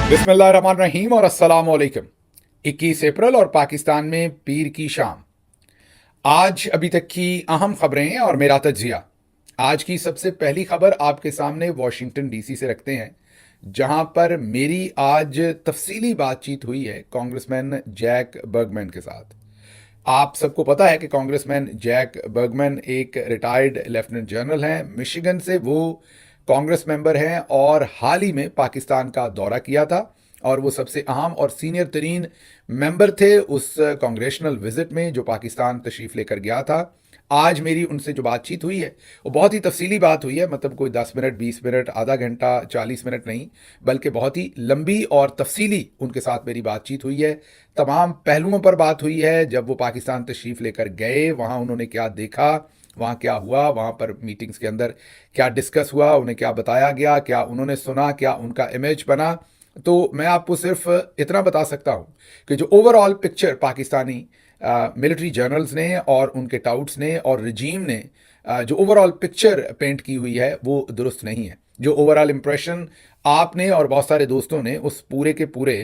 बिस्मिल्लाहिर्रहमानिर्रहीम और अस्सलाम वालेकुम। 21 अप्रैल और पाकिस्तान में पीर की शाम। आज अभी तक की अहम खबरें और मेरा तज्जिया। आज की सबसे पहली खबर आपके सामने वाशिंगटन डीसी से रखते हैं, जहां पर मेरी आज तफसीली बातचीत हुई है कांग्रेसमैन जैक बर्गमैन के साथ। आप सबको पता है कि कांग्रेसमैन जैक बर्गमैन एक रिटायर्ड लेफ्टिनेंट जनरल हैं मिशिगन से। वो कांग्रेस मेंबर हैं और हाल ही में पाकिस्तान का दौरा किया था और वो सबसे अहम और सीनियर तरीन मेंबर थे उस कांग्रेशनल विजिट में जो पाकिस्तान तशरीफ लेकर गया था। आज मेरी उनसे जो बातचीत हुई है वो बहुत ही तफसीली बात हुई है, मतलब कोई 10 मिनट 20 मिनट आधा घंटा 40 मिनट नहीं, बल्कि बहुत ही लंबी और तफसीली उनके साथ मेरी बातचीत हुई है। तमाम पहलुओं पर बात हुई है। जब वो पाकिस्तान तशरीफ़ लेकर गए, वहाँ उन्होंने क्या देखा, वहाँ क्या हुआ, वहाँ पर मीटिंग्स के अंदर क्या डिस्कस हुआ, उन्हें क्या बताया गया, क्या उन्होंने सुना, क्या उनका इमेज बना। तो मैं आपको सिर्फ इतना बता सकता हूँ कि जो overall picture Pakistani military generals ने और उनके टाउट्स ने और रजीम ने जो ओवरऑल पिक्चर पेंट की हुई है वो दुरुस्त नहीं है। जो ओवरऑल इम्प्रेशन आपने और बहुत सारे दोस्तों ने उस पूरे के पूरे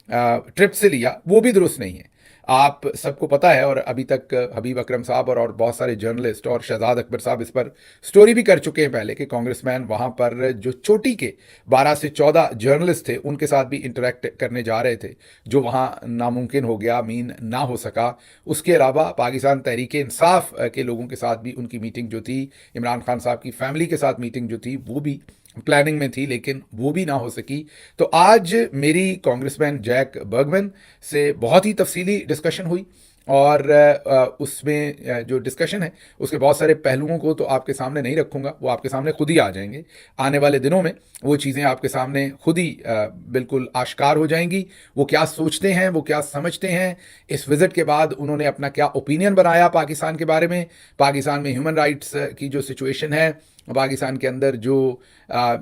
ट्रिप से लिया वो भी दुरुस्त नहीं है। आप सबको पता है, और अभी तक हबीब अकरम साहब और बहुत सारे जर्नलिस्ट और शहजाद अकबर साहब इस पर स्टोरी भी कर चुके हैं पहले, कि कांग्रेसमैन वहाँ पर जो चोटी के 12 से 14 जर्नलिस्ट थे उनके साथ भी इंटरेक्ट करने जा रहे थे, जो वहाँ नामुमकिन हो गया, मीन ना हो सका। उसके अलावा पाकिस्तान तहरीक इंसाफ के लोगों के साथ भी उनकी मीटिंग जो थी, इमरान खान साहब की फैमिली के साथ मीटिंग जो थी वो भी प्लानिंग में थी, लेकिन वो भी ना हो सकी। तो आज मेरी कांग्रेसमैन जैक बर्गमैन से बहुत ही तफसीली डिस्कशन हुई और उसमें जो डिस्कशन है उसके बहुत सारे पहलुओं को तो आपके सामने नहीं रखूंगा, वो आपके सामने खुद ही आ जाएंगे। आने वाले दिनों में वो चीज़ें आपके सामने खुद ही बिल्कुल आश्कार हो जाएंगी। वो क्या सोचते हैं, वो क्या समझते हैं, इस विजिट के बाद उन्होंने अपना क्या ओपिनियन बनाया पाकिस्तान के बारे में, पाकिस्तान में ह्यूमन राइट्स की जो सिचुएशन है, पाकिस्तान के अंदर जो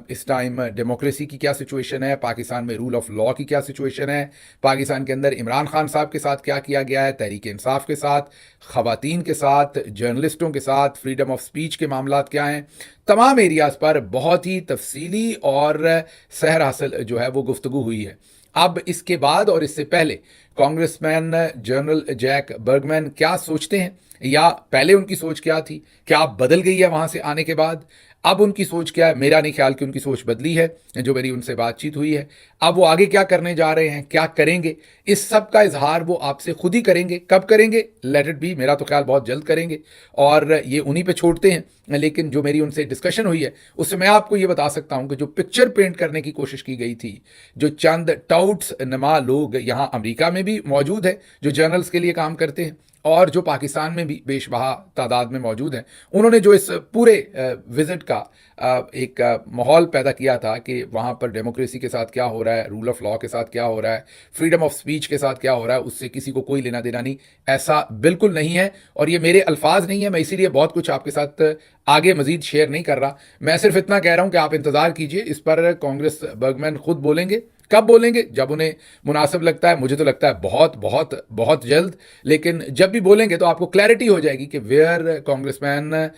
इस टाइम डेमोक्रेसी की क्या सिचुएशन है, पाकिस्तान में रूल ऑफ लॉ की क्या सिचुएशन है, पाकिस्तान के अंदर इमरान खान साहब के साथ क्या किया गया है, तहरीक इंसाफ के साथ, ख़वातीन के साथ, जर्नलिस्टों के साथ, फ्रीडम ऑफ स्पीच के मामला क्या हैं। तमाम एरियाज़ पर बहुत ही तफसीली और सहर हासिल जो है वो गुफ्तगू हुई है। अब इसके बाद और इससे पहले कांग्रेसमैन जनरल जैक बर्गमैन क्या सोचते हैं, या पहले उनकी सोच क्या थी, क्या बदल गई है वहाँ से आने के बाद, अब उनकी सोच क्या है। मेरा नहीं ख्याल कि उनकी सोच बदली है, जो मेरी उनसे बातचीत हुई है। अब वो आगे क्या करने जा रहे हैं, क्या करेंगे, इस सब का इजहार वो आपसे खुद ही करेंगे। कब करेंगे, लेट इट बी, मेरा तो ख्याल बहुत जल्द करेंगे और ये उन्हीं पे छोड़ते हैं। लेकिन जो मेरी उनसे डिस्कशन हुई है उससे मैं आपको ये बता सकता हूं कि जो पिक्चर पेंट करने की कोशिश की गई थी, जो चंद टाउट्स नमा लोग यहाँ अमेरिका में भी मौजूद है जो जर्नल्स के लिए काम करते हैं और जो पाकिस्तान में भी बेशबहा तादाद में मौजूद हैं, उन्होंने जो इस पूरे विजिट का एक माहौल पैदा किया था कि वहाँ पर डेमोक्रेसी के साथ क्या हो रहा है, रूल ऑफ लॉ के साथ क्या हो रहा है, फ्रीडम ऑफ स्पीच के साथ क्या हो रहा है, उससे किसी को कोई लेना देना नहीं, ऐसा बिल्कुल नहीं है। और ये मेरे अल्फाज नहीं है, मैं इसीलिए बहुत कुछ आपके साथ आगे मजीद शेयर नहीं कर रहा। मैं सिर्फ इतना कह रहा हूँ कि आप इंतज़ार कीजिए, इस पर कांग्रेस बर्गमैन खुद बोलेंगे। कब बोलेंगे, जब उन्हें मुनासिब लगता है। मुझे तो लगता है बहुत बहुत बहुत जल्द, लेकिन जब भी बोलेंगे तो आपको क्लैरिटी हो जाएगी कि where congressman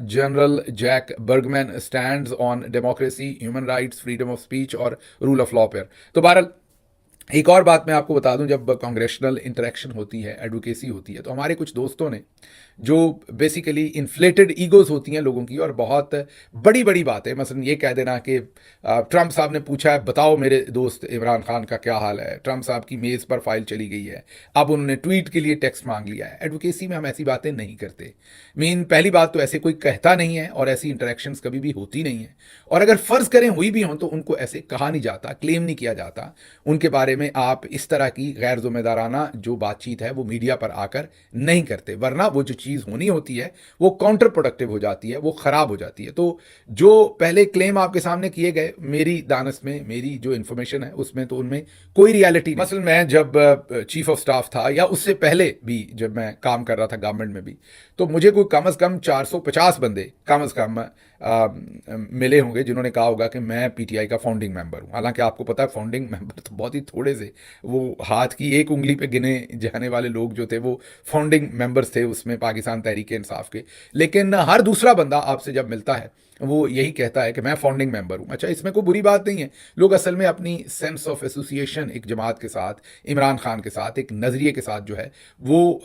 general Jack Bergman stands on democracy, human rights, freedom of speech और रूल ऑफ लॉ पर। तो बहरहाल एक और बात मैं आपको बता दूं, जब कांग्रेशनल इंटरेक्शन होती है, एडवोकेसी होती है, तो हमारे कुछ दोस्तों ने जो बेसिकली इन्फ्लेटेड ईगोज होती हैं लोगों की और बहुत बड़ी बड़ी बातें, मसलन ये कह देना कि ट्रंप साहब ने पूछा है बताओ मेरे दोस्त इमरान खान का क्या हाल है, ट्रंप साहब की मेज़ पर फाइल चली गई है, अब उन्होंने ट्वीट के लिए टेक्स्ट मांग लिया है। एडवोकेसी में हम ऐसी बातें नहीं करते। मीन पहली बात तो ऐसे कोई कहता नहीं है और ऐसी इंटरेक्शंस कभी भी होती नहीं है, और अगर फ़र्ज़ करें हुई भी हों तो उनको ऐसे कहा नहीं जाता, क्लेम नहीं किया जाता। उनके बारे में आप इस तरह की गैर जिम्मेदाराना जो बातचीत है वो मीडिया पर आकर नहीं करते, वरना वो जो चीज़ होनी होती है वो काउंटर प्रोडक्टिव हो जाती है, वो ख़राब हो जाती है। तो जो पहले क्लेम आपके सामने किए गए, मेरी दानस में, मेरी जो इन्फॉर्मेशन है उसमें तो उनमें कोई रियलिटी नहीं। मसलन मैं जब चीफ ऑफ स्टाफ था या उससे पहले भी जब मैं काम कर रहा था गवर्नमेंट में भी, तो मुझे कोई कम से कम 450 बंदे कम से कम मिले होंगे जिन्होंने कहा होगा कि मैं पीटीआई का फाउंडिंग मेंबर हूं। हालांकि आपको पता है फाउंडिंग मेंबर तो बहुत ही थोड़े थोड़े से, वो हाथ की एक उंगली पे गिने जाने वाले लोग जो थे वो फाउंडिंग मेंबर्स थे उसमें पाकिस्तान तहरीक इंसाफ के। लेकिन हर दूसरा बंदा आपसे जब मिलता है वो यही कहता है कि मैं फाउंडिंग मेंबर हूँ। अच्छा, इसमें कोई बुरी बात नहीं है। लोग असल में अपनी सेंस ऑफ एसोसिएशन एक जमात के साथ, इमरान खान के साथ, एक नज़रिए के साथ जो है वो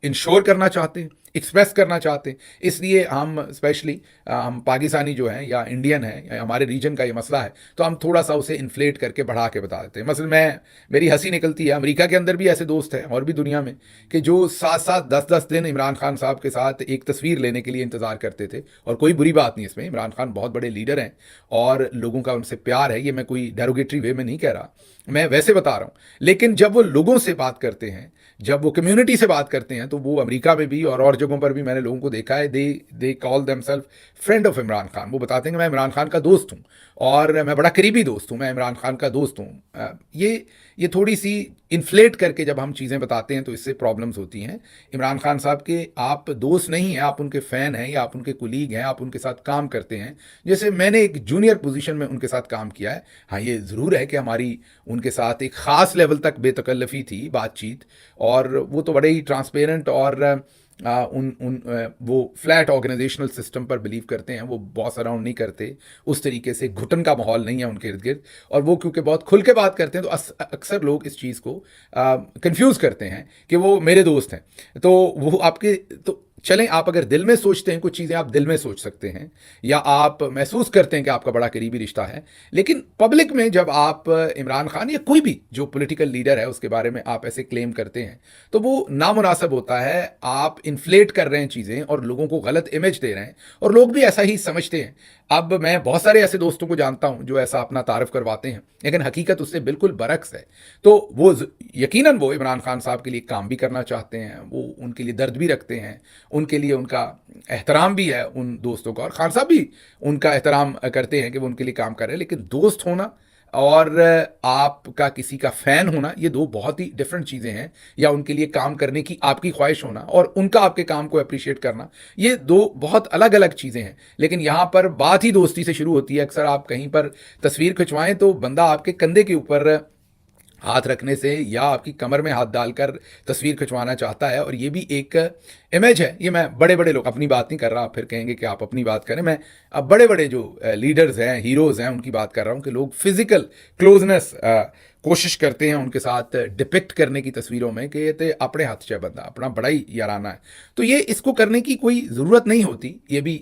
इंश्योर करना चाहते हैं, एक्सप्रेस करना चाहते हैं। इसलिए हम स्पेशली हम पाकिस्तानी जो हैं या इंडियन हैं या हमारे रीजन का ये मसला है तो हम थोड़ा सा उसे इन्फ्लेट करके बढ़ा के बता देते हैं। मसलन मेरी हंसी निकलती है, अमेरिका के अंदर भी ऐसे दोस्त हैं और भी दुनिया में कि जो 7-7 10-10 दिन इमरान खान साहब के साथ एक तस्वीर लेने के लिए इंतज़ार करते थे। और कोई बुरी बात नहीं इसमें, इमरान खान बहुत बड़े लीडर हैं और लोगों का उनसे प्यार है, ये मैं कोई डेरोगेटरी वे में नहीं कह रहा, मैं वैसे बता रहा हूँ। लेकिन जब वो लोगों से बात करते हैं, जब वो कम्युनिटी से बात करते हैं, तो वो अमेरिका में भी और जगहों पर भी मैंने लोगों को देखा है, they call themselves friend of Imran Khan. वो बताते हैं कि मैं इमरान खान का दोस्त हूँ और मैं बड़ा करीबी दोस्त हूँ, मैं इमरान खान का दोस्त हूँ। ये थोड़ी सी इन्फ्लेट करके जब हम चीज़ें बताते हैं तो इससे प्रॉब्लम्स होती हैं। इमरान खान साहब के आप दोस्त नहीं हैं, आप उनके फ़ैन हैं या आप उनके कुलीग हैं, आप उनके साथ काम करते हैं। जैसे मैंने एक जूनियर पोजीशन में उनके साथ काम किया है। हाँ, ये ज़रूर है कि हमारी उनके साथ एक ख़ास लेवल तक बेतकल्लफ़ी थी बातचीत, और वो तो बड़े ही ट्रांसपेरेंट और वो फ्लैट ऑर्गेनाइजेशनल सिस्टम पर बिलीव करते हैं, वो बॉस अराउंड नहीं करते, उस तरीके से घुटन का माहौल नहीं है उनके इर्द गिर्द। और वो क्योंकि बहुत खुल के बात करते हैं तो अक्सर लोग इस चीज़ को कंफ्यूज करते हैं कि वो मेरे दोस्त हैं। तो वो आपके तो चलें, आप अगर दिल में सोचते हैं कुछ चीज़ें, आप दिल में सोच सकते हैं या आप महसूस करते हैं कि आपका बड़ा करीबी रिश्ता है। लेकिन पब्लिक में जब आप इमरान खान या कोई भी जो पॉलिटिकल लीडर है उसके बारे में आप ऐसे क्लेम करते हैं तो वो नामुनासिब होता है। आप इन्फ्लेट कर रहे हैं चीज़ें और लोगों को गलत इमेज दे रहे हैं और लोग भी ऐसा ही समझते हैं। अब मैं बहुत सारे ऐसे दोस्तों को जानता हूं जो ऐसा अपना तारफ़ करवाते हैं, लेकिन हकीकत उससे बिल्कुल बरक्स है। तो वो यकीनन वो इमरान खान साहब के लिए काम भी करना चाहते हैं, वो उनके लिए दर्द भी रखते हैं, उनके लिए उनका एहतराम भी है उन दोस्तों का, और खान साहब भी उनका एहतराम करते हैं कि वो उनके लिए काम कर रहे हैं। लेकिन दोस्त होना और आपका किसी का फ़ैन होना, ये दो बहुत ही डिफरेंट चीज़ें हैं। या उनके लिए काम करने की आपकी ख्वाहिश होना और उनका आपके काम को अप्रिशिएट करना, ये दो बहुत अलग अलग चीज़ें हैं। लेकिन यहाँ पर बात ही दोस्ती से शुरू होती है। अक्सर आप कहीं पर तस्वीर खिंचवाएं तो बंदा आपके कंधे के ऊपर हाथ रखने से या आपकी कमर में हाथ डालकर तस्वीर खिंचवाना चाहता है, और ये भी एक इमेज है। ये मैं बड़े बड़े लोग, अपनी बात नहीं कर रहा, आप फिर कहेंगे कि आप अपनी बात करें, मैं अब बड़े बड़े जो लीडर्स हैं, हीरोज़ हैं, उनकी बात कर रहा हूँ कि लोग फिजिकल क्लोजनेस कोशिश करते हैं उनके साथ डिपिक्ट करने की तस्वीरों में कि ये अपने हाथ से बंदा अपना बड़ा ही याराना है। तो ये इसको करने की कोई ज़रूरत नहीं होती। ये भी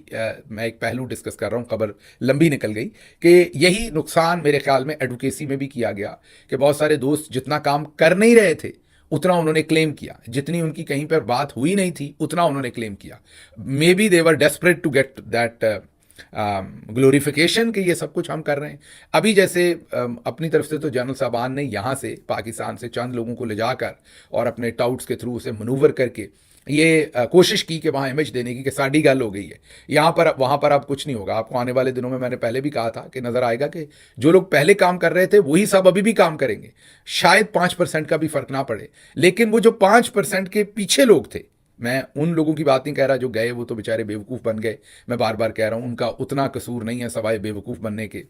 मैं एक पहलू डिस्कस कर रहा हूँ, खबर लंबी निकल गई, कि यही नुकसान मेरे ख्याल में एडवोकेसी में भी किया गया कि बहुत सारे दोस्त जितना काम कर नहीं रहे थे उतना उन्होंने क्लेम किया, जितनी उनकी कहीं पर बात हुई नहीं थी उतना उन्होंने क्लेम किया। Maybe they were desperate to get that glorification कि ये सब कुछ हम कर रहे हैं। अभी जैसे अपनी तरफ से तो जनरल साहबान ने यहाँ से पाकिस्तान से चंद लोगों को ले जाकर और अपने टाउट्स के थ्रू उसे मनूवर करके ये कोशिश की कि वहाँ इमेज देने की कि साड़ी गल हो गई है, यहाँ पर वहाँ पर अब कुछ नहीं होगा। आपको आने वाले दिनों में, मैंने पहले भी कहा था कि नज़र आएगा कि जो लोग पहले काम कर रहे थे वही सब अभी भी काम करेंगे। शायद 5% का भी फ़र्क ना पड़े, लेकिन वो जो 5% के पीछे लोग थे, मैं उन लोगों की बात नहीं कह रहा जो गए, वो तो बेचारे बेवकूफ़ बन गए। मैं बार बार कह रहा हूँ उनका उतना कसूर नहीं है सवाए बेवकूफ़ बनने के,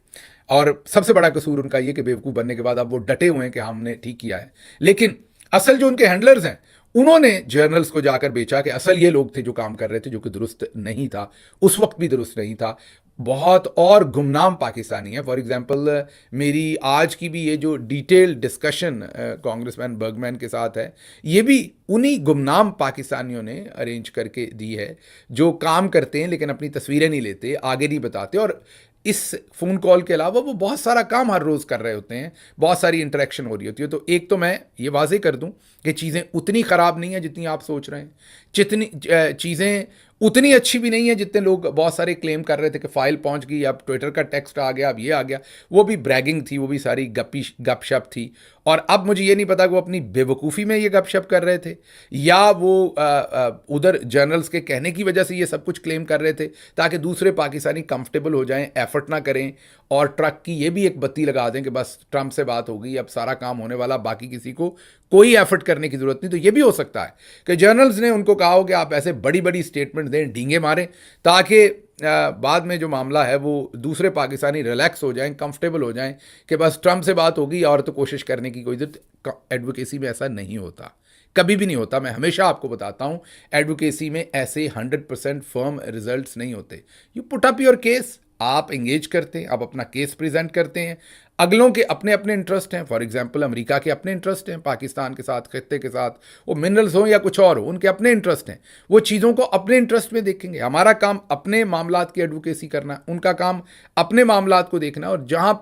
और सबसे बड़ा कसूर उनका ये कि बेवकूफ़ बनने के बाद अब वो डटे हुए हैं कि हमने ठीक किया है। लेकिन असल जो उनके हैंडलर्स हैं उन्होंने जर्नल्स को जाकर बेचा कि असल ये लोग थे जो काम कर रहे थे, जो कि दुरुस्त नहीं था, उस वक्त भी दुरुस्त नहीं था। बहुत और गुमनाम पाकिस्तानी है। फॉर एग्जांपल मेरी आज की भी ये जो डिटेल डिस्कशन कांग्रेसमैन बर्गमैन के साथ है, ये भी उन्हीं गुमनाम पाकिस्तानियों ने अरेंज करके दी है जो काम करते हैं लेकिन अपनी तस्वीरें नहीं लेते, आगे नहीं बताते, और इस फ़ोन कॉल के अलावा वो बहुत सारा काम हर रोज़ कर रहे होते हैं, बहुत सारी इंटरेक्शन हो रही होती है। तो एक तो मैं ये वाज़े कर दूं कि चीज़ें उतनी ख़राब नहीं है जितनी आप सोच रहे हैं, जितनी चीज़ें उतनी अच्छी भी नहीं है जितने लोग बहुत सारे क्लेम कर रहे थे कि फ़ाइल पहुंच गई, अब ट्विटर का टेक्स्ट आ गया, अब ये आ गया। वो भी ब्रैगिंग थी, वो भी सारी गपशप थी। और अब मुझे ये नहीं पता कि वो अपनी बेवकूफ़ी में ये गपशप कर रहे थे या वो उधर जर्नल्स के कहने की वजह से ये सब कुछ क्लेम कर रहे थे ताकि दूसरे पाकिस्तानी कंफर्टेबल हो जाएं, एफर्ट ना करें और ट्रक की ये भी एक बत्ती लगा दें कि बस ट्रंप से बात हो गई, अब सारा काम होने वाला, बाकी किसी को कोई एफर्ट करने की ज़रूरत नहीं। तो ये भी हो सकता है कि जर्नल्स ने उनको कहा हो कि आप ऐसे बड़ी बड़ी स्टेटमेंट दें, डींगे मारें, ताकि बाद में जो मामला है वो दूसरे पाकिस्तानी रिलैक्स हो जाएं, कंफर्टेबल हो जाएं कि बस ट्रंप से बात होगी और तो कोशिश करने की कोई जरूरत। एडवोकेसी में ऐसा नहीं होता, कभी भी नहीं होता। मैं हमेशा आपको बताता हूं, एडवोकेसी में ऐसे 100% फर्म रिजल्ट्स नहीं होते। You put up your case, आप एंगेज करते हैं, आप अपना केस प्रेजेंट करते हैं, अगलों के अपने अपने इंटरेस्ट हैं। फॉर एग्जांपल अमेरिका के अपने इंटरेस्ट हैं पाकिस्तान के साथ, खत्ते के साथ, वो मिनरल्स हो या कुछ और हो, उनके अपने इंटरेस्ट हैं। वो चीज़ों को अपने इंटरेस्ट में देखेंगे। हमारा काम अपने मामलात की एडवोकेसी करना, उनका काम अपने मामलात को देखना। और जहाँ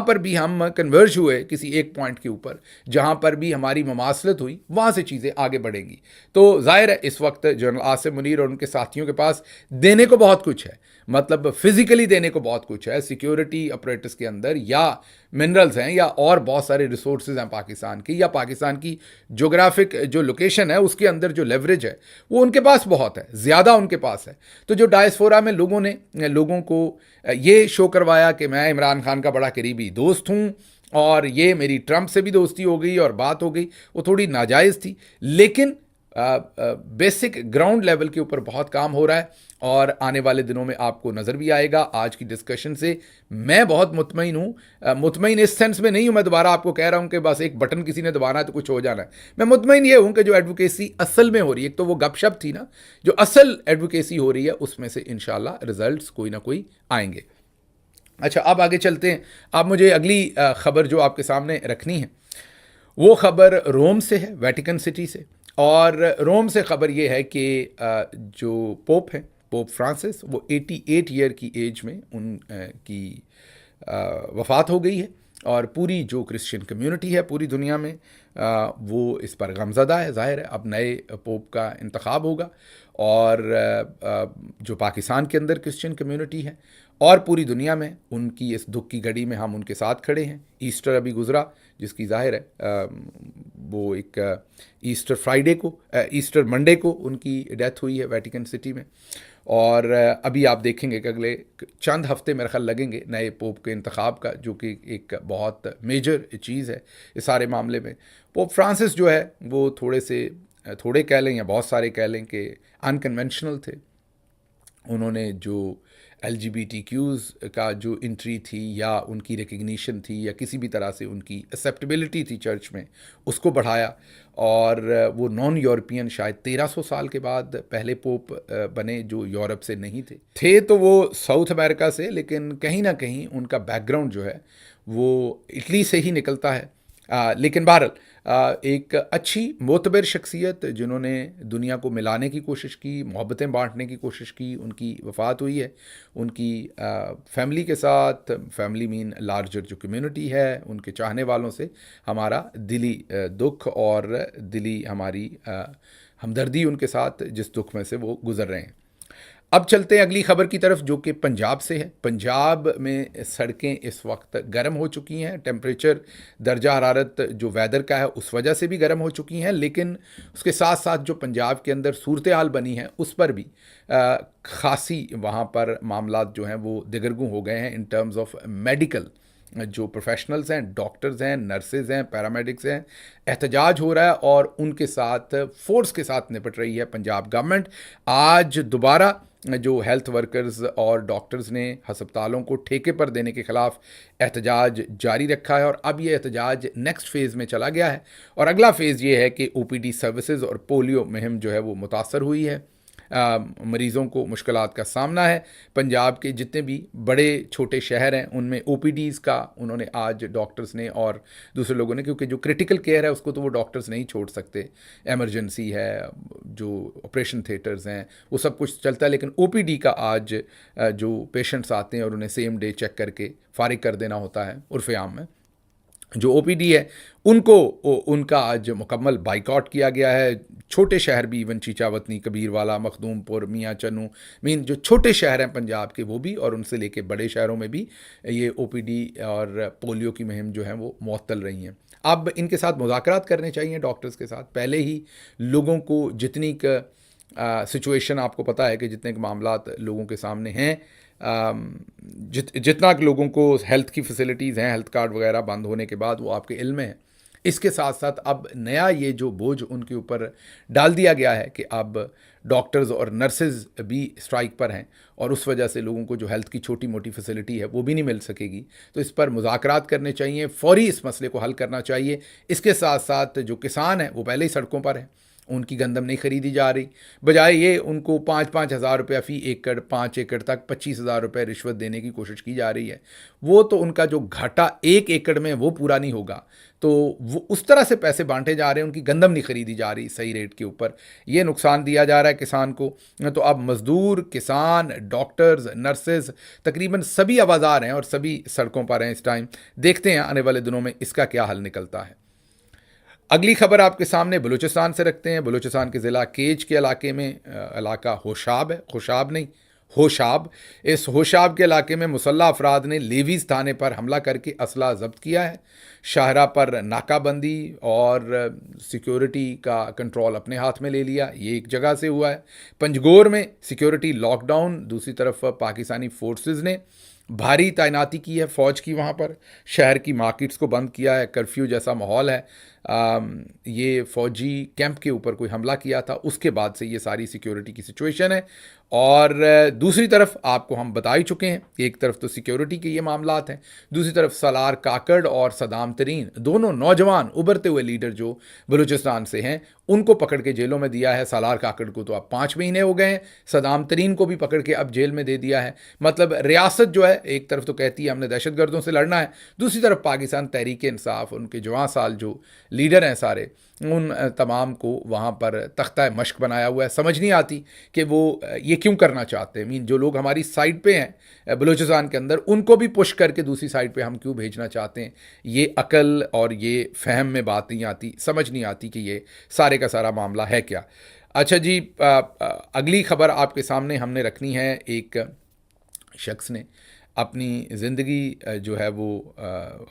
पर भी हम कन्वर्ज हुए किसी एक पॉइंट के ऊपर, जहाँ पर भी हमारी ममासलत हुई, वहाँ से चीज़ें आगे बढ़ेंगी। तो जाहिर है इस वक्त जनरल आसिम मुनीर और उनके साथियों के पास देने को बहुत कुछ है, मतलब फिजिकली देने को बहुत कुछ है, सिक्योरिटी अपरेटस के अंदर, या मिनरल्स हैं, या और बहुत सारे रिसोर्सेज हैं पाकिस्तान की, या पाकिस्तान की जोग्राफिक जो लोकेशन है उसके अंदर जो लेवरेज है वो उनके पास बहुत है, ज़्यादा उनके पास है। तो जो डायस्पोरा में लोगों को ये शो करवाया कि मैं इमरान खान का बड़ा करीबी दोस्त हूँ और ये मेरी ट्रंप से भी दोस्ती हो गई और बात हो गई, वो थोड़ी नाजायज़ थी। लेकिन बेसिक ग्राउंड लेवल के ऊपर बहुत काम हो रहा है और आने वाले दिनों में आपको नज़र भी आएगा। आज की डिस्कशन से मैं बहुत मुतमईन हूँ। मुतमईन इस सेंस में नहीं हूँ, मैं दोबारा आपको कह रहा हूँ कि बस एक बटन किसी ने दबाना है तो कुछ हो जाना है। मैं मुतमईन ये हूँ कि जो एडवोकेसी असल में हो रही है, एक तो वो गपशप थी ना, जो असल एडवोकेसी हो रही है उसमें से इंशाल्लाह रिजल्ट्स कोई ना कोई आएंगे। अच्छा, अब आगे चलते हैं। अब मुझे अगली खबर जो आपके सामने रखनी है वो खबर रोम से है, वेटिकन सिटी से। और रोम से ख़बर ये है कि जो पोप हैं, पोप फ्रांसिस, वो 88 ईयर की एज में उनकी वफ़ात हो गई है। और पूरी जो क्रिश्चियन कम्युनिटी है पूरी दुनिया में वो इस पर गमज़दा है। ज़ाहिर है अब नए पोप का इंतखाब होगा और जो पाकिस्तान के अंदर क्रिश्चियन कम्युनिटी है और पूरी दुनिया में उनकी इस दुख की घड़ी में हम उनके साथ खड़े हैं। ईस्टर अभी गुज़रा, जिसकी ज़ाहिर है वो एक ईस्टर मंडे को उनकी डेथ हुई है वेटिकन सिटी में। और अभी आप देखेंगे कि अगले चंद हफ्ते मेरे ख्याल लगेंगे नए पोप के इंतखाब का, जो कि एक बहुत मेजर चीज़ है इस सारे मामले में। पोप फ्रांसिस जो है वो थोड़े कह लें या बहुत सारे कह लें कि अनकन्वेंशनल थे। उन्होंने जो LGBTQs का जो एंट्री थी या उनकी रिकग्निशन थी या किसी भी तरह से उनकी एक्सेप्टेबिलिटी थी चर्च में, उसको बढ़ाया। और वो नॉन यूरोपियन शायद 1300 साल के बाद पहले पोप बने जो यूरोप से नहीं थे तो वो साउथ अमेरिका से, लेकिन कहीं ना कहीं उनका बैकग्राउंड जो है वो इटली से ही निकलता है। लेकिन बहरहाल एक अच्छी मोतबर शख्सियत जिन्होंने दुनिया को मिलाने की कोशिश की, मोहब्बतें बांटने की कोशिश की, उनकी वफ़ात हुई है। उनकी फैमिली के साथ, फैमिली मीन लार्जर जो कम्युनिटी है, उनके चाहने वालों से हमारा दिली दुख और दिली हमारी हमदर्दी उनके साथ, जिस दुख में से वो गुज़र रहे हैं। अब चलते हैं अगली खबर की तरफ जो कि पंजाब से है। पंजाब में सड़कें इस वक्त गर्म हो चुकी हैं। टेम्परेचर, दर्जा हरारत जो वेदर का है उस वजह से भी गर्म हो चुकी हैं, लेकिन उसके साथ साथ जो पंजाब के अंदर सूरत हाल बनी है उस पर भी खासी वहाँ पर मामलात जो हैं वो दिगरगू हो गए हैं इन टर्म्स ऑफ मेडिकल। जो प्रोफेशनल्स हैं, डॉक्टर्स हैं, नर्सेज हैं, पैरामेडिक्स हैं, एहतजाज हो रहा है और उनके साथ फोर्स के साथ निपट रही है पंजाब गवर्नमेंट। आज दोबारा जो हेल्थ वर्कर्स और डॉक्टर्स ने हस्पतालों को ठेके पर देने के ख़िलाफ़ एहतजाज जारी रखा है और अब ये एहतजाज नेक्स्ट फ़ेज़ में चला गया है। और अगला फ़ेज़ ये है कि OPD सर्विसेज और पोलियो मुहिम जो है वो मुतासर हुई है। मरीज़ों को मुश्किलात का सामना है। पंजाब के जितने भी बड़े छोटे शहर हैं उनमें OPDs का उन्होंने आज डॉक्टर्स ने और दूसरे लोगों ने, क्योंकि जो क्रिटिकल केयर है उसको तो वो डॉक्टर्स नहीं छोड़ सकते, एमरजेंसी है, जो ऑपरेशन थिएटर्स हैं, वो सब कुछ चलता है। लेकिन OPD का आज जो पेशेंट्स आते हैं और उन्हें सेम डे चेक करके फारिग कर देना होता है, उर्फ़ आम में जो OPD है उनका आज मुकम्मल बाइकआउट किया गया है। छोटे शहर भी, इवन चीचावतनी, कबीरवाला, मखदूमपुर, मियाँ चन्नू, मीन जो छोटे शहर हैं पंजाब के वो भी, और उनसे लेके बड़े शहरों में भी ये OPD और पोलियो की मुहिम जो है वो मुअत्तल रही हैं। अब इनके साथ मुज़ाकरात करने चाहिए डॉक्टर्स के साथ। पहले ही लोगों को जितनी सिचुएशन आपको पता है कि जितने मामलात लोगों के सामने हैं, जितना लोगों को हेल्थ की फैसिलिटीज़ हैं, हेल्थ कार्ड वगैरह बंद होने के बाद वो आपके इल्म में है इसके साथ साथ अब नया ये जो बोझ उनके ऊपर डाल दिया गया है कि अब डॉक्टर्स और नर्सेज भी स्ट्राइक पर हैं और उस वजह से लोगों को जो हेल्थ की छोटी मोटी फैसिलिटी है वो भी नहीं मिल सकेगी। तो इस पर मुज़ाकरात करने चाहिए, फौरी इस मसले को हल करना चाहिए। इसके साथ साथ जो किसान हैं वो पहले ही सड़कों पर हैं, उनकी गंदम नहीं खरीदी जा रही, बजाय ये उनको 5,000 रुपया फ़ी एकड़, 5 एकड़ तक 25,000 रुपये रिश्वत देने की कोशिश की जा रही है। वो तो उनका जो घाटा 1 एकड़ में वो पूरा नहीं होगा, तो वो उस तरह से पैसे बांटे जा रहे हैं, उनकी गंदम नहीं खरीदी जा रही सही रेट के ऊपर, ये नुकसान दिया जा रहा है किसान को। तो अब मज़दूर, किसान, डॉक्टर्स, नर्सेज, तकरीबन सभी आवाज़ार हैं और सभी सड़कों पर हैं इस टाइम। देखते हैं आने वाले दिनों में इसका क्या हल निकलता है। अगली खबर आपके सामने बलूचिस्तान से रखते हैं। बलूचिस्तान के ज़िला केज के इलाके में इलाका होशाब है, खुशाब नहीं, होशाब। इस होशाब के इलाके में मुसल्लह अफराद ने लेवीज़ थाने पर हमला करके असला जब्त किया है। शाहरा पर नाकाबंदी और सिक्योरिटी का कंट्रोल अपने हाथ में ले लिया, ये एक जगह से हुआ है। पंजगोर में सिक्योरिटी लॉकडाउन, दूसरी तरफ पाकिस्तानी फोर्सेस ने भारी तैनाती की है फ़ौज की वहाँ पर। शहर की मार्केट्स को बंद किया है, कर्फ्यू जैसा माहौल है। ये फ़ौजी कैंप के ऊपर कोई हमला किया था, उसके बाद से ये सारी सिक्योरिटी की सिचुएशन है। और दूसरी तरफ आपको हम बता ही चुके हैं कि एक तरफ तो सिक्योरिटी के ये मामलात हैं, दूसरी तरफ सलार काकड़ और सदाम तरीन, दोनों नौजवान उभरते हुए लीडर जो बलूचिस्तान से हैं, उनको पकड़ के जेलों में दिया है। सलार काकड़ को तो अब 5 महीने हो गए हैं, सदाम तरीन को भी पकड़ के अब जेल में दे दिया है। मतलब रियासत जो है एक तरफ तो कहती है हमने दहशतगर्दों से लड़ना है, दूसरी तरफ पाकिस्तान तहरीक इंसाफ, उनके जवां साल जो लीडर हैं सारे, उन तमाम को वहाँ पर तख्ता मश्क बनाया हुआ है। समझ नहीं आती कि वो ये क्यों करना चाहते हैं। मीन जो लोग हमारी साइड पे हैं बलूचिस्तान के अंदर, उनको भी पुश करके दूसरी साइड पे हम क्यों भेजना चाहते हैं, ये अकल और ये फहम में बात नहीं आती, समझ नहीं आती कि ये सारे का सारा मामला है क्या। अच्छा जी, अगली खबर आपके सामने हमने रखनी है। एक शख्स ने अपनी ज़िंदगी जो है वो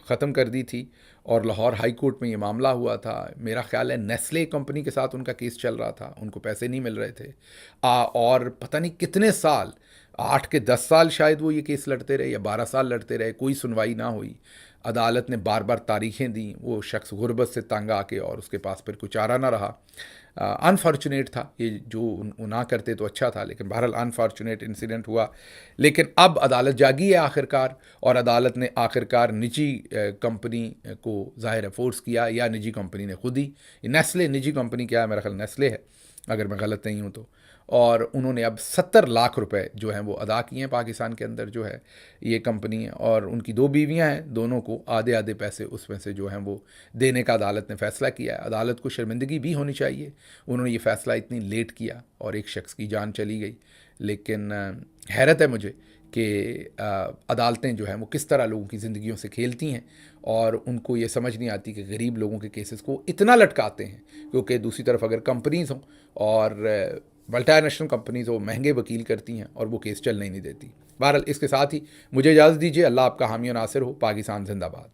ख़त्म कर दी थी और लाहौर हाई कोर्ट में ये मामला हुआ था। मेरा ख़्याल है नेस्ले कंपनी के साथ उनका केस चल रहा था, उनको पैसे नहीं मिल रहे थे और पता नहीं कितने साल, 8 के 10 साल शायद वो ये केस लड़ते रहे या 12 साल लड़ते रहे, कोई सुनवाई ना हुई। अदालत ने बार बार तारीखें दी, वो शख्स गुर्बत से तंग आके और उसके पास फिर कुछ चारा ना रहा। अनफॉर्चुनेट था ये, जो ना करते तो अच्छा था, लेकिन बहरहाल अनफॉर्चुनेट इंसिडेंट हुआ। लेकिन अब अदालत जागी है आखिरकार, और अदालत ने आखिरकार निजी कंपनी को ज़ाहिर है फोर्स किया, या निजी कंपनी ने खुद ही, नेस्ले निजी कंपनी क्या है, मेरा ख्याल नेस्ले है अगर मैं गलत नहीं हूँ तो, और उन्होंने अब 70 लाख रुपए जो हैं वो अदा किए हैं। पाकिस्तान के अंदर जो है ये कंपनी है और उनकी 2 बीवियां हैं, दोनों को आधे आधे पैसे उसमें से जो हैं वो देने का अदालत ने फ़ैसला किया है। अदालत को शर्मिंदगी भी होनी चाहिए, उन्होंने ये फ़ैसला इतनी लेट किया और एक शख्स की जान चली गई। लेकिन हैरत है मुझे कि अदालतें जो हैं वो किस तरह लोगों की ज़िंदगियों से खेलती हैं और उनको ये समझ नहीं आती कि गरीब लोगों के केसेस को इतना लटकाते हैं। क्योंकि दूसरी तरफ अगर कंपनीज़ हों और मल्टीनेशनल कंपनीज़ वो महंगे वकील करती हैं और वो केस चलने ही नहीं देती। बहरहाल इसके साथ ही मुझे इजाज़त दीजिए। अल्लाह आपका हामी और नासिर हो। पाकिस्तान जिंदाबाद।